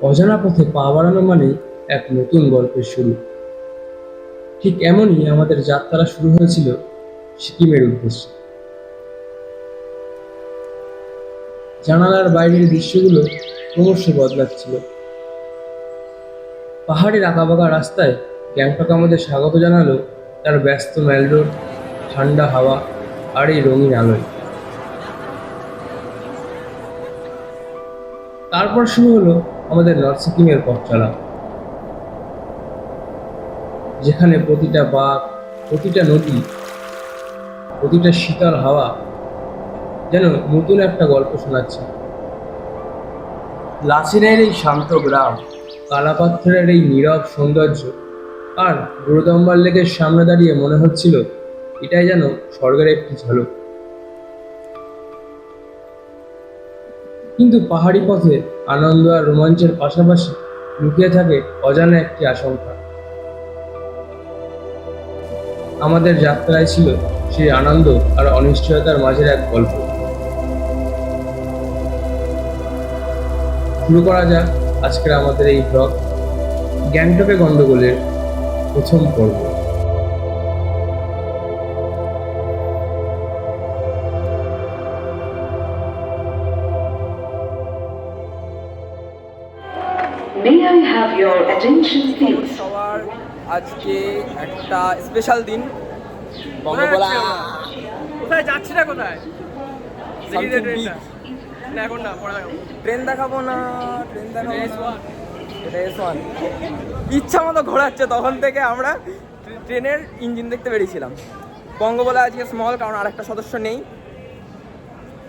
অজানা পথে পা বাড়ানো মানেই এক নতুন গল্পের শুরু। ঠিক এমনই আমাদের যাত্রা শুরু হয়েছিল সিকিমের উদ্দেশ্যে। জানালার বাইরের দৃশ্যগুলো ক্রমশ বদলাচ্ছিল। পাহাড়ের আঁকাবাঁকা রাস্তায় গ্যাংটক আমাদের স্বাগত জানালো তার ব্যস্ত মেল রোড, ঠান্ডা হাওয়া আর এই রঙিন আলোয়। তারপর শুরু হলো আমাদের নর্থ সিকিমের পথ চলা, যেখানে প্রতিটা বাঁক, প্রতিটা নদী, প্রতিটা শীতল হাওয়া যেন নতুন একটা গল্প শোনাচ্ছে। লাসিনের এই শান্ত গ্রাম, কালাপাথরের এই নীরব সৌন্দর্য আর গুরুদম্বার লেকের সামনে দাঁড়িয়ে মনে হচ্ছিল এটাই যেন স্বর্গের একটি ঝলক। কিন্তু পাহাড়ি পথে আনন্দ আর রোমাঞ্চের পাশাপাশি লুকিয়ে থাকে অজানা একটি আশঙ্কা। আমাদের যাত্রায় ছিল সেই আনন্দ আর অনিশ্চয়তার মাঝের এক গল্প। শুরু করা যাক আজকের আমাদের এই ব্লগ, গ্যাংটকে গন্ডগোলের প্রথম পর্ব। May I have your attention, please? সবার আজকে একটা স্পেশাল দিন বঙ্গবলা কোথায় যাচ্ছি না কোথায় দেখি দে Something ট্রেনটা না এখন না পরে দেখাবো ট্রেন দেখাবো না এটা S1 ইচ্ছা মতো ঘোরাচ্ছে তখন থেকে আমরা ট্রেনের ইঞ্জিন দেখতে বেরিয়েছিলাম। বঙ্গবলা আজকে স্মল কারণ আরেকটা সদস্য নেই,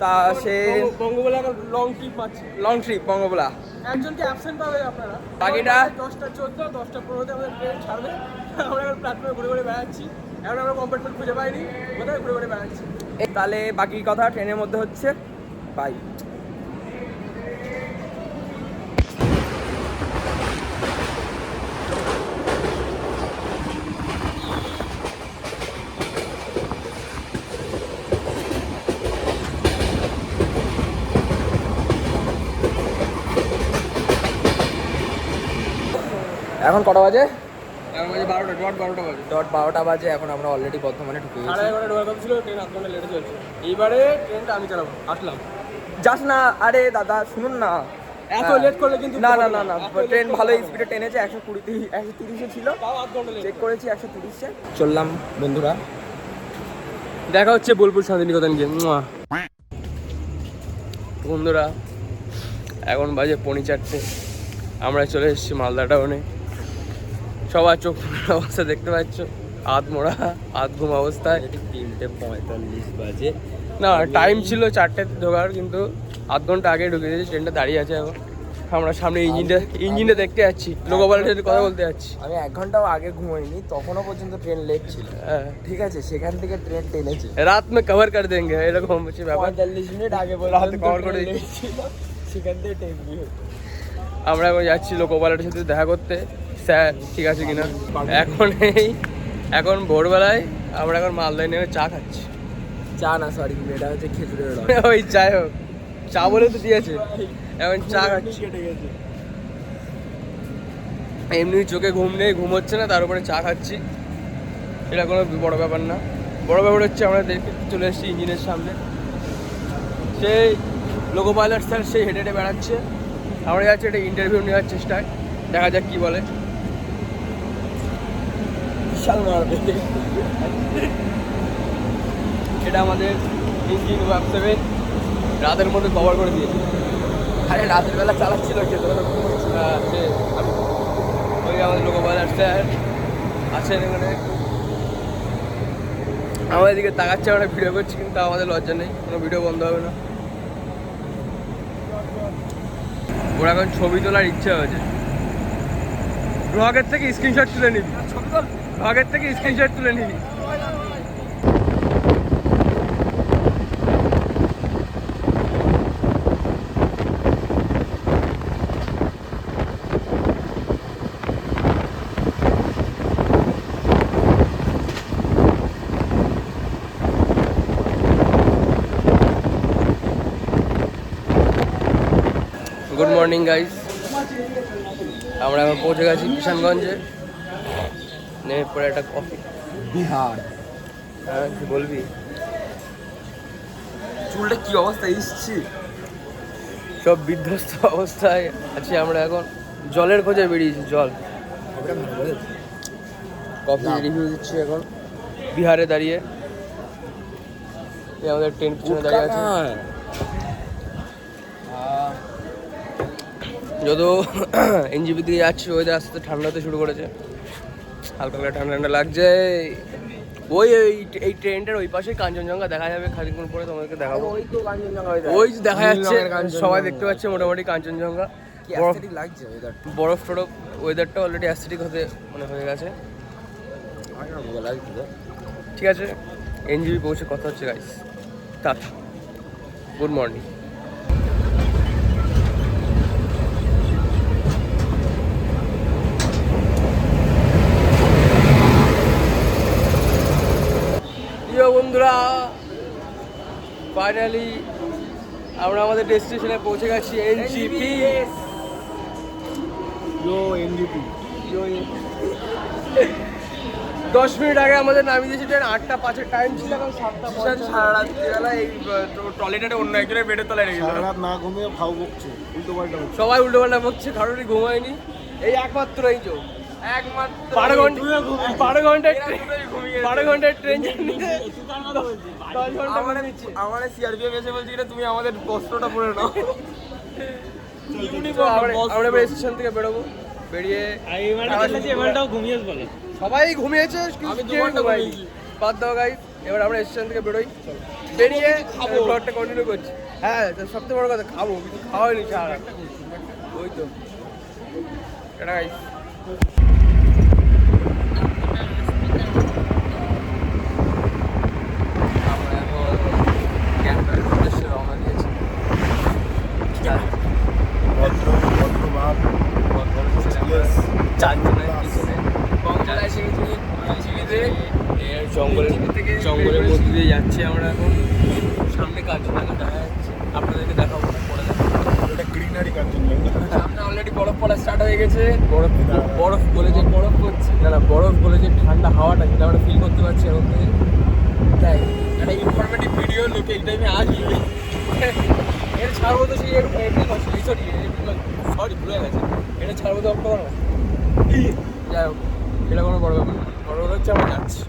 তা সে বঙ্গবলা লং ট্রিপ পাচ্ছি লং ট্রিপ বঙ্গবলা। একজনকে অ্যাবসেন্ট পাবে আপনারা বাকিটা 10টা 14 10টা 15-তে আমাদের ট্রেন ছাড়বে। আমরা এখন প্ল্যাটফর্মে ঘুরে ঘুরে বেড়াচ্ছি, এখন আমরা কম্পার্টমেন্ট খুঁজে পাইনি, কোথায় ঘুরে ঘুরে বেড়াচ্ছি। তাহলে বাকি কথা ট্রেনের মধ্যে হচ্ছে বাই। এখন কটা বাজে? এখন বাজে 12টা, ডট 12টা বাজে। ডট 12টা বাজে। এখন আমরা অলরেডি বর্ধমানে ঢুকে গেছি। 11:30 ঢোকার কথা ছিল, ট্রেন 8 ঘন্টা লেটে চলছে। এইবারে ট্রেনটা আমি চালাবো, আসলাম। যাস না, আরে দাদা শুনুন না, এত লেট করলে কিন্তু না না না না এত late ট্রেন করলে ভালোই হবে না। স্পিডে টেনেছে। 130 ছিল, তাও 8 ঘন্টা লেট চেক করেছি 130-এ চললাম বন্ধুরা। দেখা হচ্ছে বোলপুর শান্তিনিকেতন গিয়ে। বন্ধুরা এখন বাজে 4:45, আমরা চলে এসেছি মালদা টাউনে। সবার চোখ মোড়া অবস্থা দেখতে পাচ্ছ, আধ মোড়া আধ ঘুম অবস্থায়। 3:45 বাজে। না টাইম ছিল 4টাতে ঢোকার, কিন্তু আধ ঘন্টা আগে ঢুকে দিয়েছি। ট্রেনটা দাঁড়িয়ে আছে এখন, আমরা সামনে ইঞ্জিনটা দেখতে যাচ্ছি, লোকোপাইলটের সাথে কথা বলতে যাচ্ছি। আমি 1 ঘন্টাও আগে ঘুমোইনি, তখনও পর্যন্ত ট্রেন লেট ছিল। হ্যাঁ, ঠিক আছে, সেখান থেকে ট্রেন টেনেছে। রাত মে কভার কর দেঙ্গে, এরকম হচ্ছে ব্যাপার। 45 মিনিট আগে রাতে cover করে ট্রেন দিচ্ছি। লেট ছিল, সেখান থেকে টেনবি হতো। আমরা এখন যাচ্ছি লোকোপাইলটের সাথে দেখা করতে, স্যার ঠিক আছে কিনা। এখন ভোরবেলায় আমরা এখন মালদায় নেমে চা খাচ্ছি। চা না, সরি, এটা হচ্ছে খেজুরের রস। ওই যাই হোক, চা বলে তো দিয়েছে, এখন চা খাচ্ছি। কেটে গেছে। এমনি চোখে ঘুম নেই, ঘুম হচ্ছে না, তার উপরে চা খাচ্ছি। এটা কোনো বড় ব্যাপার না। বড় ব্যাপার হচ্ছে আমরা দেখতে চলে এসেছি ইঞ্জিনের সামনে। সেই লোকো পাইলট স্যার সেই হেঁটে হেঁটে বেড়াচ্ছে, আমরা যাচ্ছি একটা ইন্টারভিউ নেওয়ার চেষ্টায়, দেখা যাক কি বলে। বিশাল মারবে। এটা আমাদের ইঞ্জিন ওয়ার্ক 7 রাতের মধ্যে কভার করে দিয়েছে। আরে রাতের বেলা চালাচ্ছিল কে? আমি ওই আমাদের লোকো পাইলট স্যার আছেন এখানে, আমাদের দিকে তাকাচ্ছে, আমরা ভিডিও করছি, কিন্তু আমাদের লজ্জা নেই, কোনো ভিডিও বন্ধ হবে না। ওর এখন ছবি তোলার ইচ্ছা হয়েছে, ব্লগের থেকে স্ক্রিনশট তুলে নিবি, ব্লগের থেকে স্ক্রিনশট তুলে নিবি। গুড মর্নিং গাইস, আমরা এখন পৌঁছে গেছি কিষানগঞ্জে, নেমে পরে একটা কফি। বিহার। হ্যাঁ কি বলবি? চুলটা কি অবস্থা এসছি। সব বিধ্বস্ত অবস্থায় আছি আমরা এখন। জলের খোঁজে বেরিয়েছি, জল। কফি রিভিউ দিচ্ছি এখন বিহারে দাঁড়িয়ে। এই আমাদের ট্রেন পিছনে দাঁড়িয়ে আছে। যত এনজিপি দিয়ে যাচ্ছি ওয়েদার আস্তে ঠান্ডা হতে শুরু করেছে, হালকা হালকা ঠান্ডা ঠান্ডা লাগছে। ওই এই ট্রেনটার ওই পাশে কাঞ্চনজঙ্ঘা দেখা যাবে, খানিকক্ষণ পরে তোমাদেরকে দেখাবো। ওই তো কাঞ্চনজঙ্ঘা ওই যে দেখা যাচ্ছে, নীল রঙের কাঞ্চনজঙ্ঘা। সবাই দেখতে পাচ্ছে মোটামুটি কাঞ্চনজঙ্ঘা। কি বরফ অ্যাস্থেটিক লাগছে ওয়েদারটা। বরফ টরফ, ওয়েদারটা অলরেডি অ্যাস্থেটিক হতে মানে হয়ে গেছে। আমার না ভালো লাগছে তো। ঠিক আছে, এনজিপি পৌঁছে কথা হচ্ছে গাইস। Tata, good morning. প্রিয় বন্ধুরা, ফাইনালি আমরা আমাদের ডেস্টিনেশনে পৌঁছে গেছি, এনজিপি। এনজিপি 10 মিনিট আগে আমাদের নামিয়ে দিয়েছি ট্রেন, 8:05 টাইম ছিল, এখন 7:05। সারা রাত্রিবেলা এই টয়লেটে অন্য একজনের বেডের তলায় রেখেছিল। সারা রাত না ঘুমিয়ে ফাউ বকছে, উল্টো পাল্টা বকছে। সবাই উল্টো পাল্টা বকছে, কারোরই ঘুমায়নি। এই একমাত্র এই যে একমাত্র 12 ঘন্টার ট্রেন জার্নিতে 10 ঘন্টা আমার সিআরপিএফ এসে বলছি এটা তুমি আমাদের বস্ত্রটা পরে নাও। আমরা এবার স্টেশন থেকে বেরোবো, বেরিয়ে সবাই ঘুমিয়েছে, আমি 2 কেউ ঘন্টা ঘুমায়নি। ঘুমিয়েছি। বাদ দাও গাইস, এবার আমরা স্টেশন থেকে বেরোই, বেরিয়ে ব্লগটা কন্টিনিউ করছি। হ্যাঁ, তো সবথেকে বড় কথা খাবো, কিন্তু খাওয়া হয়নি সারা। ওই তো এটা গাইস। আমরা এখন গ্যাংটকের উদ্দেশ্যে রওনা দিয়েছি। ভদ্রভাব, চারজনের পিছনে বঙ্গলা এসে গেছি ঝিলিতে। জঙ্গলের মধ্যে দিয়ে যাচ্ছি আমরা এখন। সামনে কাঞ্চনজঙ্ঘা দেখা যাচ্ছে, আপনাদেরকে দেখাবো না, পরে দেখাবো। এটা গ্রিনারি কাঞ্চনজঙ্ঘা। সামনে অলরেডি বরফ পড়া স্টার্ট হয়ে গেছে। বরফ বরফ বলে যে বরফ পড়ছে, না বরফ বলে যে ঠান্ডা হাওয়াটা, যেটা আমরা ফিল করতে পারছি এখন থেকে। তাই একটা ইনফরমেটিভ ভিডিও লোকে এই টাইমে আসবে। এর ছাড়বো তো সেই এপ্রিল মাসে, সরি ভুলে গেছে, এটা ছাড়বো তো অক্টোবর মাসে। যাই হোক, এটা কোনো বড় ব্যাপার না। বড় কথা হচ্ছে আমরা যাচ্ছি।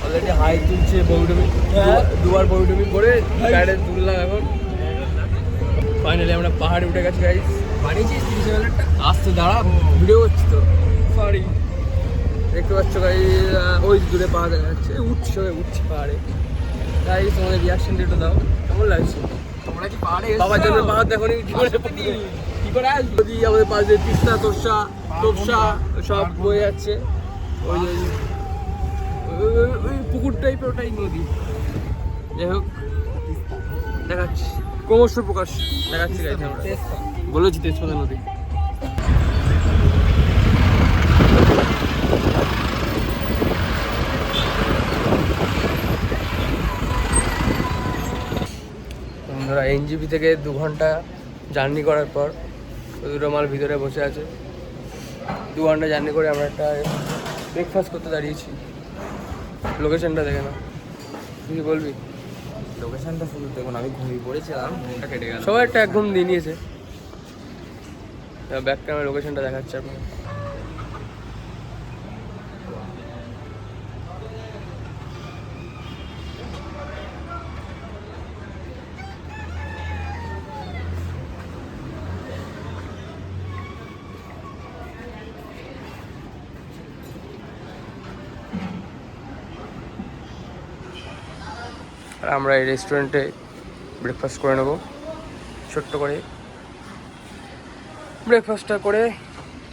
অলরেডি হাই তুলছে বৌডমি, দুবার বৌডমি করে গাড়ি তুললাম এখন। ফাইনালি আমরা পাহাড়ে উঠে গেছি গাইস। বানিয়েছিস 30,000 আসতে দাঁড়া, ভিডিও করছি তো, সরি। দেখতে পাচ্ছ গাই, ওই দূরে পাহাড় দেখা যাচ্ছে, উঠছে পাহাড়ে। তাই তোমাদের রিয়াকশন একটু দাও, কেমন লাগছে? তোমরা কি পাহাড়ে বাবার জন্য পাহাড় দেখো নি, কি করে আসবে? যদি আমাদের পাশ দিয়ে তিস্তা, তোপসা সব বয়ে যাচ্ছে। ওই যে ওই পুকুর টাইপের, ওটাই নদী। যাই হোক, দেখাচ্ছি ক্রমশ প্রকাশ দেখাচ্ছি গাইস। আমরা বলেছি তেজপাতা নদী। বন্ধুরা, এনজিপি থেকে 2 ঘন্টা জার্নি করার পর দুটো মাল ভিতরে বসে আছে। 2 ঘন্টা জার্নি করে আমরা একটা ব্রেকফাস্ট করতে দাঁড়িয়েছি। লোকেশনটা দেখে না, তুই কি বলবি? লোকেশনটা শুধু দেখুন, আমি ঘুমিয়ে পড়েছিলাম, ঘুমটা কেটে গেল। সবাই একটা 1 ঘুম দিয়ে নিয়েছে। ব্যাক ক্যামেরা লোকেশনটা দেখাচ্ছে আপনার। আর আমরা এই রেস্টুরেন্টে ব্রেকফাস্ট করে নেব, ছোট্ট করে ব্রেকফাস্টটা করে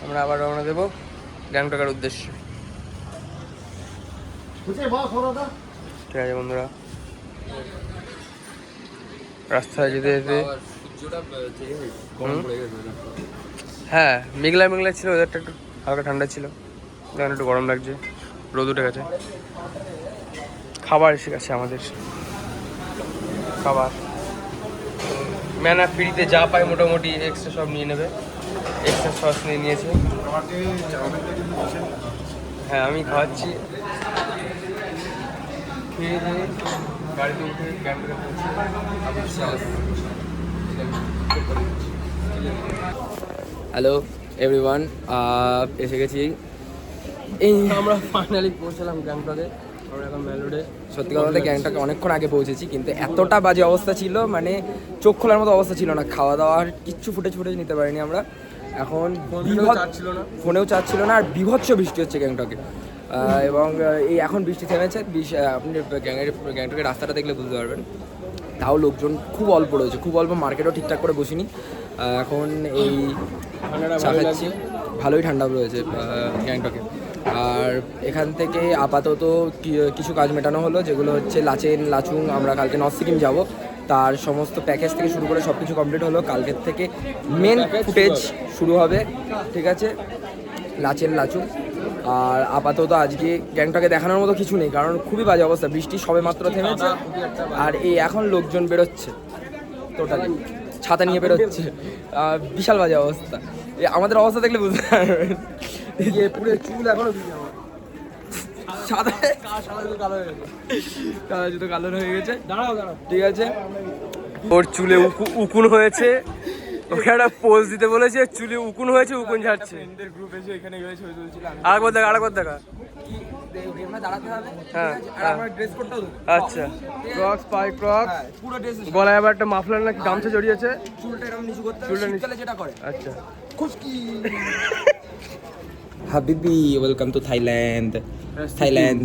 আমরা আবার রওনা দেবো গ্যাংটকের উদ্দেশ্যে। ঠিক আছে বন্ধুরা, রাস্তায় যেতে যেতে সূর্যটা গরম পড়ে গেছে। হ্যাঁ মেঘলা মেঘলা ছিল, ওয়েদারটা একটু হালকা ঠান্ডা ছিল, এখন একটু গরম লাগছে, রোদ উঠে গেছে। খাবার এসে গেছে আমাদের, খাবার ম্যানা ফ্রিতে যা পায় মোটামুটি এক্সট্রা সব নিয়ে নেবে। এক্সট্রা সস নিয়ে নিয়েছে। আমাকে চাউমিনটা কিন্তু দিয়েছেন। হ্যাঁ আমি খাওয়াচ্ছি। খেয়ে দিয়ে গাড়িতে উঠে ক্যাম্পে হ্যালো এভরিওয়ান, এসে গেছি। এই আমরা ফাইনালি পৌঁছালাম গ্যাংটকে। আমরা এখন মেলোডে। সত্যি কথা বলতে গ্যাংটকে অনেকক্ষণ আগে পৌঁছেছি, কিন্তু এতটা বাজে অবস্থা ছিল, মানে চোখ খোলার মতো অবস্থা ছিল না। খাওয়া দাওয়ার কিচ্ছু ফুটেজ নিতে পারিনি আমরা। এখন চাচ্ছিল না, ফোনেও চার্জ ছিল না, আর বিভৎস বৃষ্টি হচ্ছে গ্যাংটকে। এবং এই এখন বৃষ্টি থেমেছে। আপনি গ্যাংটকের রাস্তাটা দেখলে বুঝতে পারবেন। তাও লোকজন খুব অল্প রয়েছে, খুব অল্প। মার্কেটও ঠিকঠাক করে বসিনি। এখন এই চা খাচ্ছি, ভালোই ঠান্ডা রয়েছে গ্যাংটকে। আর এখান থেকে আপাতত কিছু কাজ মেটানো হলো, যেগুলো হচ্ছে লাচেন লাচুং। আমরা কালকে নর্থ সিকিম যাব, তার সমস্ত প্যাকেজ থেকে শুরু করে সব কিছু কমপ্লিট হলো। কালকের থেকে মেন ফুটেজ শুরু হবে, ঠিক আছে, লাচেন লাচুং। আর আপাতত আজকে গ্যাংটকে দেখানোর মতো কিছু নেই, কারণ খুবই বাজে অবস্থা। বৃষ্টি সবে মাত্র থেমেছে, আর এই এখন লোকজন বেরোচ্ছে টোটালি, ছাতা নিয়ে বেরোচ্ছে। বিশাল বাজে অবস্থা। আমাদের অবস্থা দেখলে বুঝতে পারবেন। পুরো চুল এখনো সাদা জুতো কালো হয়ে গেছে। দাঁড়াও ঠিক আছে। ওর চুলে উকুন হয়েছে, ওকে একটা পোজ দিতে বলেছে, চুলে উকুন হয়েছে, উকুন ঝাড়ছে। গ্রুপ এসে এখানে গিয়ে ছবি তুলছিলাম। আরেকবার দেখা, আরেকবার দেখা। দাঁড়াতে হবে, হ্যাঁ, আর আমার ড্রেস কোডটাও আচ্ছা। ক্রক্স, পাই ক্রক্স, পুরো ড্রেস, গলায় আবার একটা মাফলার নাকি গামছা জড়িয়েছে। চুলটা এরকম নিচু করতে হবে, চুলটা নিচু- শীতকালে যেটা করে। আচ্ছা খুশকি। হাবিবি, welcome to Thailand. Thailand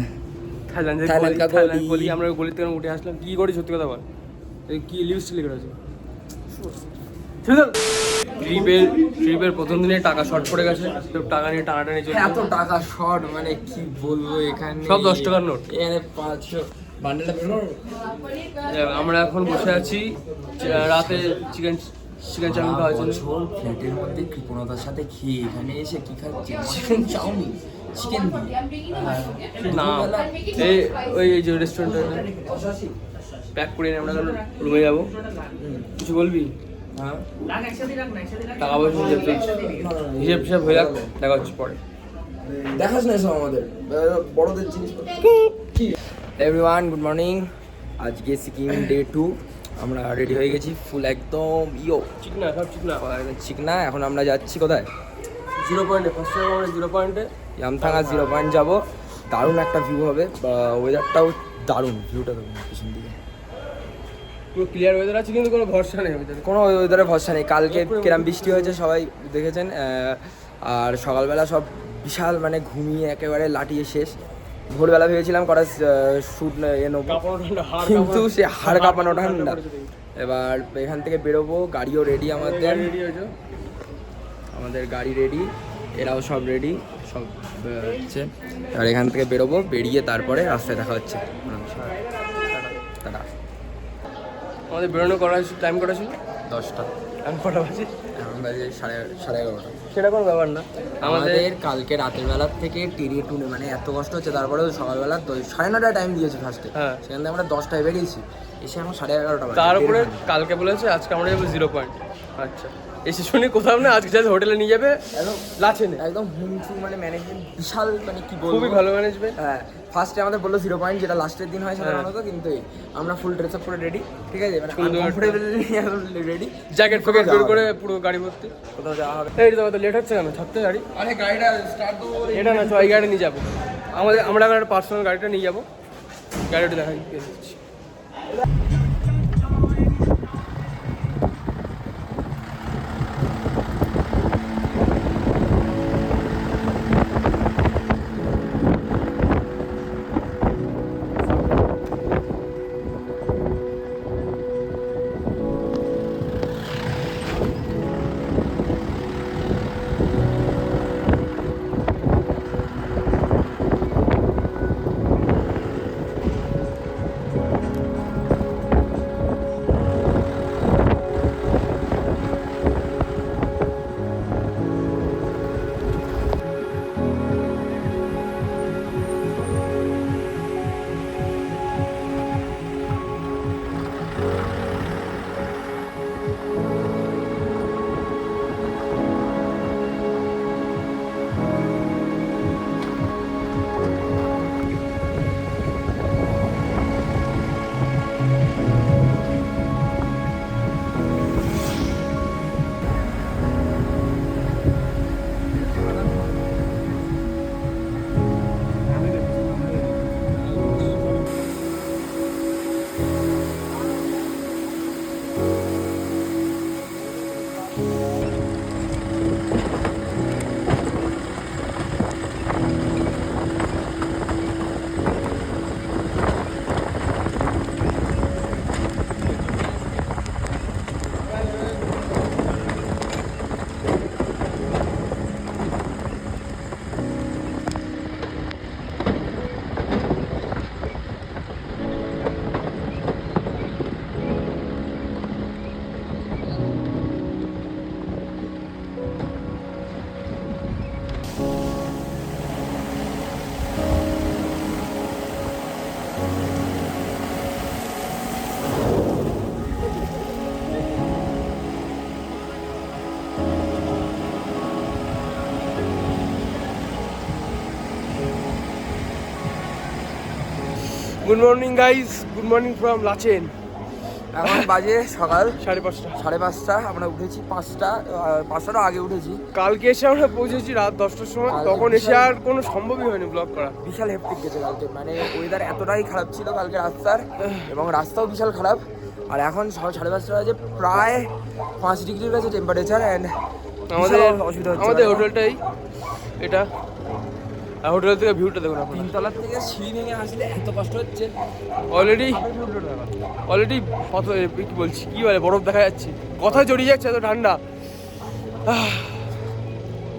Thailand কা গলি। গলি। আমরা গলিতে উঠে আসলাম। কি করি সত্যি কথা বল, এই কি লিপস্টিক লিখে আছে? ট্রিপের প্রথম দিনে টাকা শর্ট পড়ে গেছে, তো টাকা নিয়ে টানাটানি চলছে। এত টাকা শর্ট, মানে কি বলবো। এখানে সব 10 টাকার নোট। এখানে 500 বান্ডেলটা বেরো। আমরা এখন বসে আছি রাতে চিকেন চাউমিন খাওয়ার জন্য। ফ্ল্যাটের মধ্যে কৃপণতার সাথে খেয়ে এখানে এসে কি খাচ্ছি? চিকেন চাউমিন, চিকেন না এই ওই যে রেস্টুরেন্টটা প্যাক করে নিয়ে আমরা রুমে যাবো। কিছু বলবি? হ্যাঁ, টাকা পয়সা হিসেব হয়ে যাক, দেখা হচ্ছে পরে। দেখাস না এসব আমাদের বড়দের জিনিস। Everyone, good morning. আজকে সিকিম ডে 2। আমরা রেডি হয়ে গেছি ফুল একদম চিকনা, সব চিকনা। চিকনা। এখন আমরা যাচ্ছি কোথায়? 0 পয়েন্টে। ফার্স্ট টাইম আমরা 0 পয়েন্টে ইয়ামথাঙ্গা 0 পয়েন্ট যাবো। দারুণ একটা ভিউ হবে, ওয়েদারটাও দারুণ। ভিউটা দেখুন পিছন দিকে, পুরো ক্লিয়ার ওয়েদার আছে, কিন্তু কোনো ভরসা নেই ওয়েদারে। কোনো ওয়েদারে ভরসা নেই। কালকে কিরম বৃষ্টি হয়েছে সবাই দেখেছেন। আর সকালবেলা সব বিশাল, মানে ঘুমিয়ে একেবারে লাটিয়ে শেষ। ভোরবেলা ভেবেছিলাম কটা শ্যুট নেবো, কিন্তু সে হাড় কাঁপানো ঠান্ডা। এবার এখান থেকে বেরোবো, গাড়িও রেডি আমাদের। আমাদের গাড়ি রেডি, এরাও সব রেডি, সব হচ্ছে। এবার এখান থেকে বেরোবো, বেরিয়ে তারপরে রাস্তায় দেখা হচ্ছে। টাটা। আমাদের বেরোনো করা টাইম করা ছিল 10টা। এখন কটা বাজে? এখন বাজে সাড়ে 11:30। সেটা কোনো ব্যাপার না। আমাদের কালকে রাতের বেলার থেকে টেনে টুনে, মানে এত কষ্ট হচ্ছে, তারপরেও সকালবেলা 9:30 টাইম দিয়েছে ফার্স্টে। হ্যাঁ। সেখান থেকে আমরা 10টায় বেরিয়েছি, এসে এখন 11:30 বাজে। তার উপরে কালকে বলেছে আজকে আমরা যাবো 0 পয়েন্ট। আচ্ছা, এসে শুনি কোথাও না, আজকে যাতে হোটেলে নিয়ে যাবে একদম লাচেনে। একদম হুমফু, মানে ম্যানেজমেন্ট বিশাল, মানে কি বলবো, খুবই ভালো ম্যানেজমেন্ট। হ্যাঁ, ফার্স্টে আমাদের বললো 0 পয়েন্ট, যেটা লাস্টের দিন হয় সাধারণত, কিন্তু আমরা ফুল ড্রেস আপ করে রেডি, ঠিক আছে, মানে কমফোর্টেবলি রেডি। জ্যাকেট ফ্যাকেট বের করে পুরো গাড়ি ভর্তি। কোথাও যাওয়া হবে। এই তো লেট হচ্ছে কেন? থাকতে গাড়ি আরে গাড়িটা স্টার্ট দেবো বলে এটা না, তো এই গাড়ি নিয়ে যাবো। আমরা এখন একটা পার্সোনাল গাড়িটা নিয়ে যাবো। গাড়িটা দেখা দিচ্ছি। Good morning guys, good morning from Lachen. এখন বাজে সকাল 5:30। 5:30। আমরা উঠেছি 5টারও আগে উঠেছি। কালকে এসে আমরা পৌঁছেছি রাত 10টার সময়, কালকে তখন এসে বিশাল- আর কোনো সম্ভবই হয়নি ব্লগ করা। বিশাল হেপটিক গেছে কালকে, মানে ওয়েদার এতটাই খারাপ ছিল কালকে রাস্তার, এবং রাস্তাও বিশাল খারাপ। আর এখন 5:30 বাজে, প্রায় 5 ডিগ্রির কাছে টেম্পারেচার। অ্যান্ড আমাদের অসুবিধা হচ্ছে। আমাদের হোটেলটাই এটা, আর হোটেল থেকে ভিউটা দেখুন আপনারা। 3 তলার থেকে সিঁড়ি ভেঙে আসলে এত কষ্ট হচ্ছে। অলরেডি কত কি বলছি, কি বলে, বরফ দেখা যাচ্ছে, কথা জড়িয়ে যাচ্ছে, এত ঠান্ডা।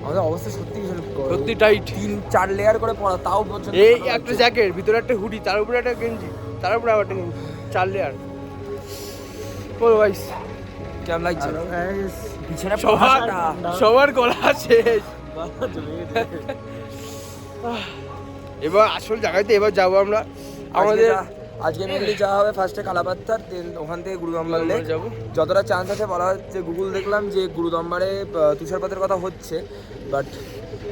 আমাদের অবস্থা সত্যি ভীষণ গরম। সত্যি টাইট। 3-4 লেয়ার করে পড়া, তাও পর্যন্ত এই ঠান্ডা একটা লাগছে। জ্যাকেট, ভিতরে একটা হুডি, তার উপরে একটা গেঞ্জি, তার উপরে আবার একটা গেঞ্জি, 4 লেয়ার। বলো গাইস, কেমন লাগছে? বিছানা সবার গলা শেষ। এবার আসল জায়গাতে এবার যাবো আমরা। আমাদের আজকে মেনলি যাওয়া হবে ফার্স্টে কালাপাত্তার, দেন ওখান থেকে গুরুদম্বার লেক যাবো। যতটা চান্স আছে বলা হচ্ছে, গুগল দেখলাম যে গুরুদম্বারে তুষারপাতের কথা হচ্ছে, বাট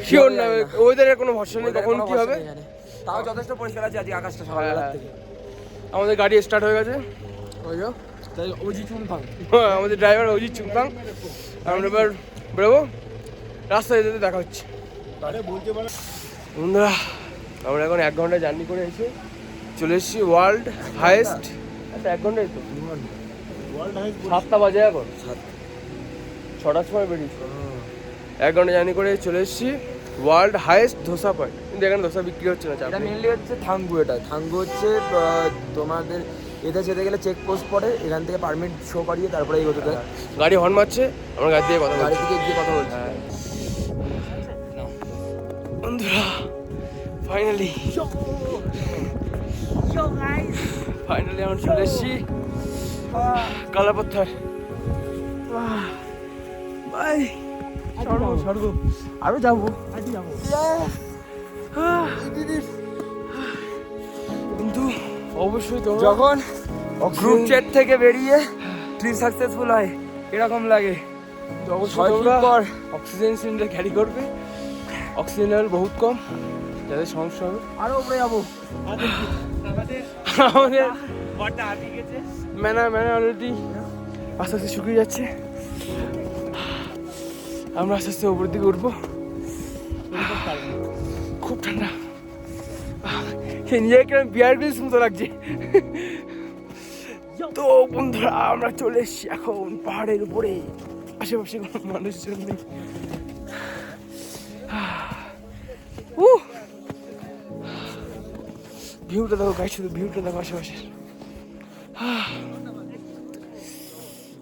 শিওর না, ওয়েদারের কোনো ভরসা নেই কখন কি হবে। তাও যথেষ্ট পরিষ্কার আছে আজকে আকাশটা সকালবেলা থেকে। আমাদের গাড়ি স্টার্ট হয়ে গেছে, ওই যে আমাদের ড্রাইভার অজিত চুমপাং। আমরা এবার বেরোবো, রাস্তায় যেতে দেখা হচ্ছে। বন্ধুরা, আমরা এখন 1 ঘন্টা জার্নি করে এসে চলে এসেছি ওয়ার্ল্ড হাইয়েস্ট। আচ্ছা 1 ঘন্টাই তো, 7টা বাজে এখন, 6টার সময় বেরিয়েছি। 1 ঘন্টা জার্নি করে চলে এসেছি ওয়ার্ল্ড হাইয়েস্ট ধোসা পয়েন্ট। কিন্তু এখানে ধোসা বিক্রি হচ্ছে না, চাপ এটা নেই। মেনলি হচ্ছে থাঙ্গু। থাঙ্গু হচ্ছে তোমাদের এতে যেতে গেলে চেক পোস্ট পড়ে, এখান থেকে পারমিট শো করিয়ে তারপরে এই হতে দেয়। গাড়ি হর্ন মারছে, আমরা গাড়ি দিয়ে কথা গাড়ি বলছি। থেকে গিয়ে কথা বলছি। বন্ধুরা, ফাইনালি আমরা চলে এসেছি কালাপাত্থার। ভাই স্বর্গ, আরো যাবো, কিন্তু অবশ্যই তোমরা যখন গ্রুপ Oxygen- চ্যাট থেকে বেরিয়ে ট্রিপ সাকসেসফুল হয় এরকম লাগে। অবশ্যই 6 তোমরা দিন পর অক্সিজেন সিলিন্ডার ক্যারি করবে। অক্সিজেন লেভেল বহুত কম, যাদের সমস্যা হবে। আরো উপরে যাবো। আমাদের ম্যানা অলরেডি আস্তে আস্তে শুকিয়ে যাচ্ছে। আমরা আস্তে আস্তে উপরের দিকে উঠবো। খুব ঠান্ডা, সে নিজেকে বিয়ার গ্রিলস মতো লাগছে। তো বন্ধুরা, আমরা চলে এসেছি এখন পাহাড়ের উপরে, আশেপাশে কোনো মানুষজন নেই। ভিউটা দেখো গাইস, শুধু ভিউটা দেখো আশেপাশে।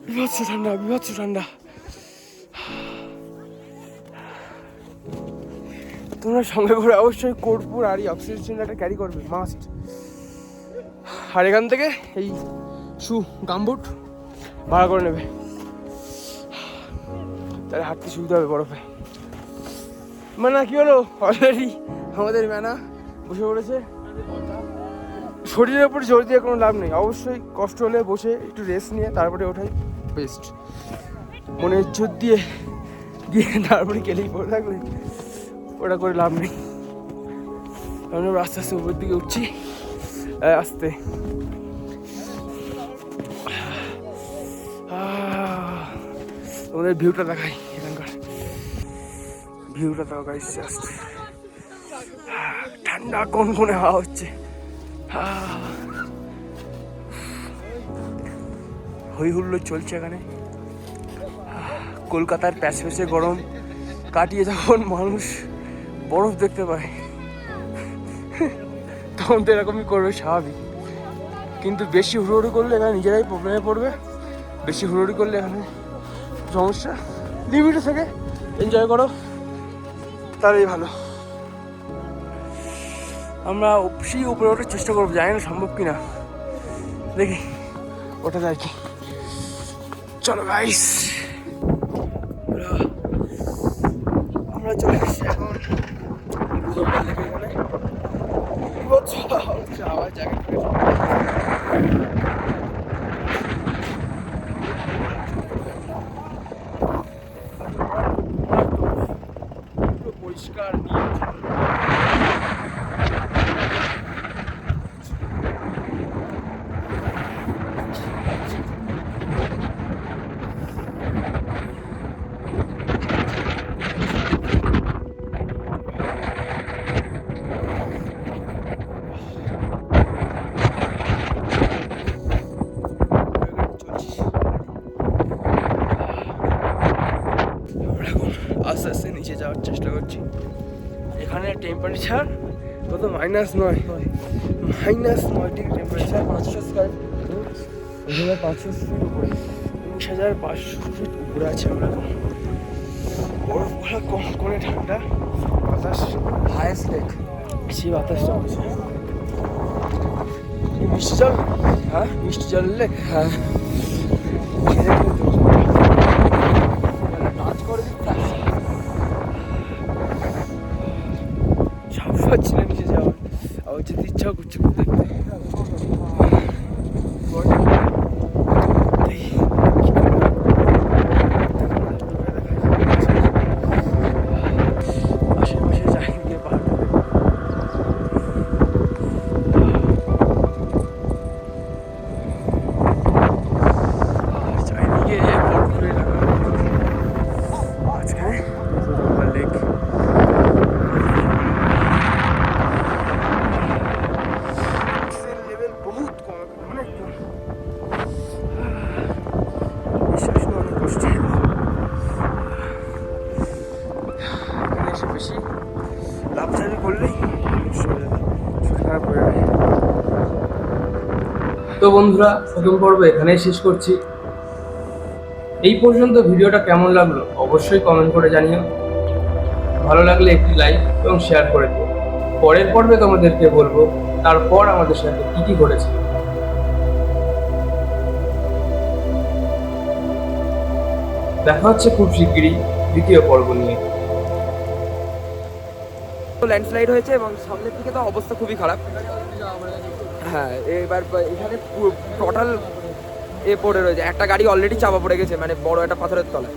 বিভৎস ঠান্ডা। তোমরা সঙ্গে করে অবশ্যই কর্পূর আর এই অক্সিজেন সিলিন্ডারটা ক্যারি করবে, মাস্ট। আর এখান থেকে এই গামবুট ভাড়া করে নেবে, তাহলে হাঁটতে সুবিধা হবে বরফে। মানে কি হলো, অলরেডি আমাদের ম্যানা বসে পড়েছে। শরীরের উপর জোর দিয়ে কোনো লাভ নেই, অবশ্যই কষ্ট হলে বসে একটু রেস্ট নিয়ে তারপরে ওঠাই বেস্ট। মনে জোর দিয়ে গিয়ে তারপরে গেলেই পড়ে থাকলে ওটা করে লাভ নেই। আমরা আস্তে আস্তে উপরের দিকে উঠছি, আস্তে। তোমাদের ভিউটা দেখাই, এখানকার ভিউটা দেখো গাইস, জাস্ট ঠান্ডা কোন হাওয়া হচ্ছে। হই হুল্লোড় চলছে এখানে। কলকাতার প্যাচে গরম কাটিয়ে যখন মানুষ বরফ দেখতে পায় তখন তো এরকমই করবে, স্বাভাবিক। কিন্তু বেশি হুড়োহুড়ি করলে এখানে নিজেরাই প্রবলেমে পড়বে। বেশি হুড়োহুড়ি করলে এখানে সমস্যা। লিমিটে থেকে এনজয় করো, তাহলেই ভালো। আমরা অবশ্যই উপরে ওঠার চেষ্টা করবো, জানি না সম্ভব কিনা, দেখি ওঠা যায় কি। চলো গাইস, আমরা চলে এসেছি এখন আবার জায়গা পরিষ্কার আস্তে আস্তে নিচে যাওয়ার চেষ্টা করছি। এখানে টেম্পারেচার কত -9, -9 degree temperature. 500 square foot, 500 feet উপরে, 19,500 ফিট উপরে আছে আমরা। বরফগুলো কম করে ঠান্ডা, বাতাস হায়েস্ট লেক, সেই বাতাসটা হচ্ছে মিষ্টি জল। হ্যাঁ, মিষ্টি জল লেক। হ্যাঁ, কাজ করে দিচ্ছে, সাহস পাচ্ছি না নিচে যাওয়ার, আবার যেতে ইচ্ছাও করছে খুব দেখতে। আশেপাশে যাই গিয়ে পাহাড় চারিদিকে বরফের এলাকা, মাঝখানে লেক। লেভেল বহুত কম, অনেক কম, বিশ্বাস না অনেক কষ্ট। এখানে এসে বেশি লাভঝাবি করলেই শরীর খারাপ হয়ে যাবে। তো বন্ধুরা, প্রথম পর্ব এখানেই শেষ করছি। এই পর্যন্ত ভিডিওটা কেমন লাগলো অবশ্যই কমেন্ট করে জানিও। ভালো লাগলে একটি লাইক এবং শেয়ার করে দিও। পরের পর্বে তোমাদেরকে বলবো তারপর আমাদের সাথে কি কি ঘটেছে। দেখা হচ্ছে খুব শিগগিরই দ্বিতীয় পর্ব নিয়ে। ল্যান্ডস্লাইড হয়েছে এবং সামনের দিকে তো অবস্থা খুবই খারাপ। হ্যাঁ, এবার এখানে টোটাল পড়ে রয়েছে, একটা গাড়ি অলরেডি চাপা পড়ে গেছে, মানে বড় একটা পাথরের তলায়।